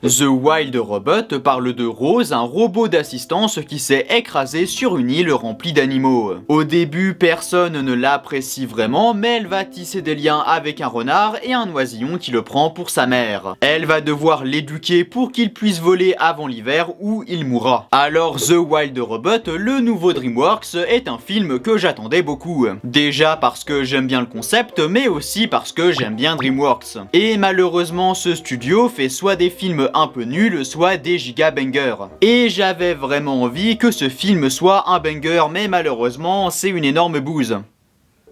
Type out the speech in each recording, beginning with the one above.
The Wild Robot parle de Rose, un robot d'assistance qui s'est écrasé sur une île remplie d'animaux. Au début, personne ne l'apprécie vraiment, mais elle va tisser des liens avec un renard et un oisillon qui le prend pour sa mère. Elle va devoir l'éduquer pour qu'il puisse voler avant l'hiver ou il mourra. Alors The Wild Robot, le nouveau DreamWorks, est un film que j'attendais beaucoup. Déjà parce que j'aime bien le concept, mais aussi parce que j'aime bien DreamWorks. Et malheureusement, ce studio fait soit des films un peu nuls, soit des giga bangers. Et j'avais vraiment envie que ce film soit un banger, mais malheureusement, c'est une énorme bouse.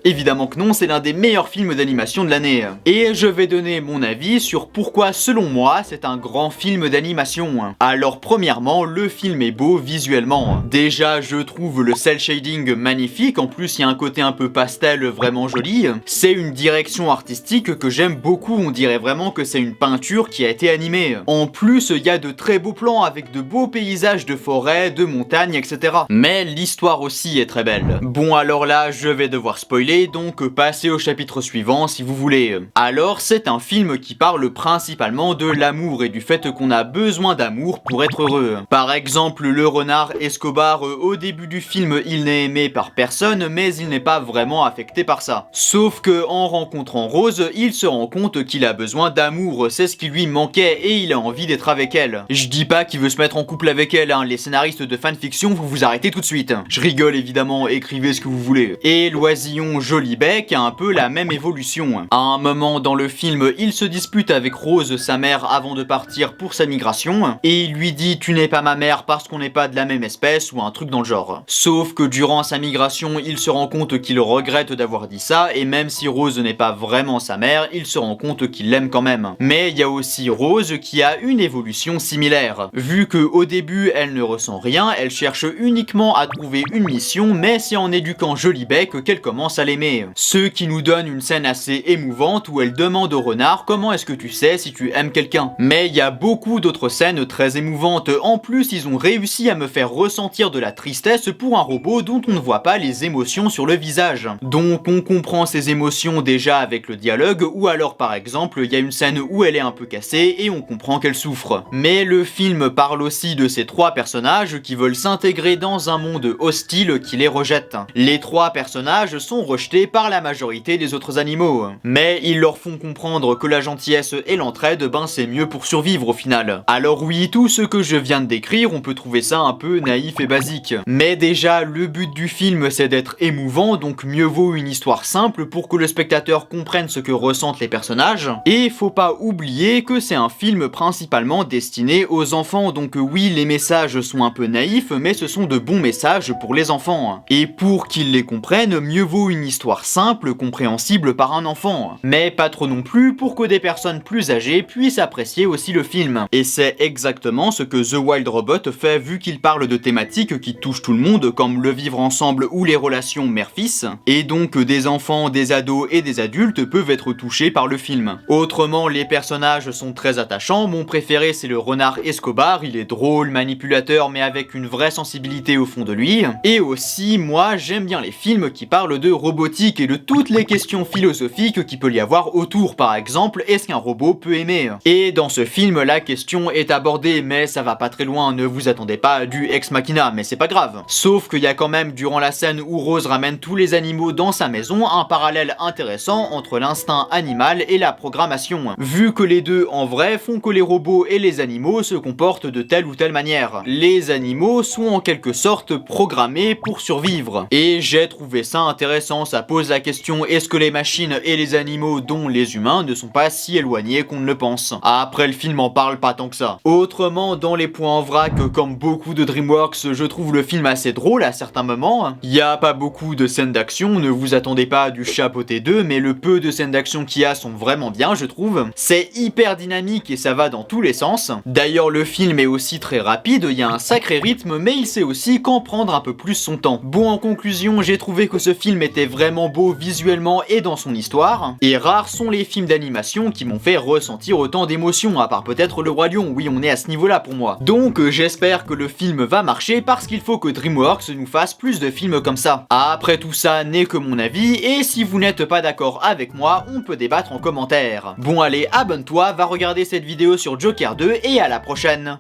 Évidemment que non, c'est l'un des meilleurs films d'animation de l'année. Et je vais donner mon avis sur pourquoi, selon moi, c'est un grand film d'animation. Alors premièrement, le film est beau visuellement. Déjà, je trouve le cel shading magnifique, en plus il y a un côté un peu pastel vraiment joli. C'est une direction artistique que j'aime beaucoup, on dirait vraiment que c'est une peinture qui a été animée. En plus, il y a de très beaux plans avec de beaux paysages de forêt, de montagnes, etc. Mais l'histoire aussi est très belle. Bon alors là, je vais devoir spoiler, donc passez au chapitre suivant si vous voulez. Alors c'est un film qui parle principalement de l'amour et du fait qu'on a besoin d'amour pour être heureux. Par exemple, le renard Escobar, au début du film il n'est aimé par personne, mais il n'est pas vraiment affecté par ça. Sauf que en rencontrant Rose, il se rend compte qu'il a besoin d'amour, c'est ce qui lui manquait et il a envie d'être avec elle. Je dis pas qu'il veut se mettre en couple avec elle, hein. Les scénaristes de fanfiction, vous vous arrêtez tout de suite. Je rigole évidemment, écrivez ce que vous voulez. Et l'oisillon Joli Bec a un peu la même évolution. À un moment dans le film, il se dispute avec Rose, sa mère, avant de partir pour sa migration, et il lui dit « tu n'es pas ma mère parce qu'on n'est pas de la même espèce » ou un truc dans le genre. Sauf que durant sa migration, il se rend compte qu'il regrette d'avoir dit ça, et même si Rose n'est pas vraiment sa mère, il se rend compte qu'il l'aime quand même. Mais il y a aussi Rose qui a une évolution similaire. Vu que au début, elle ne ressent rien, elle cherche uniquement à trouver une mission, mais c'est en éduquant Joli Bec qu'elle commence à l'aimer. Ce qui nous donne une scène assez émouvante où elle demande au renard comment est-ce que tu sais si tu aimes quelqu'un. Mais il y a beaucoup d'autres scènes très émouvantes. En plus, ils ont réussi à me faire ressentir de la tristesse pour un robot dont on ne voit pas les émotions sur le visage. Donc on comprend ses émotions déjà avec le dialogue, ou alors par exemple, il y a une scène où elle est un peu cassée et on comprend qu'elle souffre. Mais le film parle aussi de ces trois personnages qui veulent s'intégrer dans un monde hostile qui les rejette. Les trois personnages sont rejetés par la majorité des autres animaux. Mais ils leur font comprendre que la gentillesse et l'entraide, ben c'est mieux pour survivre au final. Alors oui, tout ce que je viens de décrire, on peut trouver ça un peu naïf et basique. Mais déjà, le but du film c'est d'être émouvant, donc mieux vaut une histoire simple pour que le spectateur comprenne ce que ressentent les personnages. Et faut pas oublier que c'est un film principalement destiné aux enfants, donc oui, les messages sont un peu naïfs, mais ce sont de bons messages pour les enfants. Et pour qu'ils les comprennent, mieux vaut une histoire simple, compréhensible par un enfant. Mais pas trop non plus pour que des personnes plus âgées puissent apprécier aussi le film. Et c'est exactement ce que The Wild Robot fait vu qu'il parle de thématiques qui touchent tout le monde comme le vivre ensemble ou les relations mère-fils. Et donc des enfants, des ados et des adultes peuvent être touchés par le film. Autrement, les personnages sont très attachants. Mon préféré c'est le renard Escobar, il est drôle, manipulateur mais avec une vraie sensibilité au fond de lui. Et aussi, moi j'aime bien les films qui parlent de robotique et de toutes les questions philosophiques qu'il peut y avoir autour. Par exemple, est-ce qu'un robot peut aimer? Et dans ce film, la question est abordée, mais ça va pas très loin, ne vous attendez pas à du ex machina, mais c'est pas grave. Sauf qu'il y a quand même, durant la scène où Rose ramène tous les animaux dans sa maison, un parallèle intéressant entre l'instinct animal et la programmation. Vu que les deux, en vrai, font que les robots et les animaux se comportent de telle ou telle manière. Les animaux sont en quelque sorte programmés pour survivre. Et j'ai trouvé ça intéressant, ça pose la question est-ce que les machines et les animaux dont les humains ne sont pas si éloignés qu'on ne le pense. Après le film en parle pas tant que ça. Autrement, dans les points en vrac, comme beaucoup de DreamWorks, je trouve le film assez drôle à certains moments. Il y a pas beaucoup de scènes d'action, ne vous attendez pas à du chapeauté 2, mais le peu de scènes d'action qu'il y a sont vraiment bien je trouve. C'est hyper dynamique et ça va dans tous les sens. D'ailleurs le film est aussi très rapide, il y a un sacré rythme mais il sait aussi quand prendre un peu plus son temps. Bon, en conclusion, j'ai trouvé que ce film était vraiment vraiment beau visuellement et dans son histoire, et rares sont les films d'animation qui m'ont fait ressentir autant d'émotions, à part peut-être Le Roi Lion, oui on est à ce niveau là pour moi. Donc j'espère que le film va marcher parce qu'il faut que DreamWorks nous fasse plus de films comme ça. Après tout ça n'est que mon avis, et si vous n'êtes pas d'accord avec moi, on peut débattre en commentaire. Bon allez, abonne-toi, va regarder cette vidéo sur Joker 2 et à la prochaine.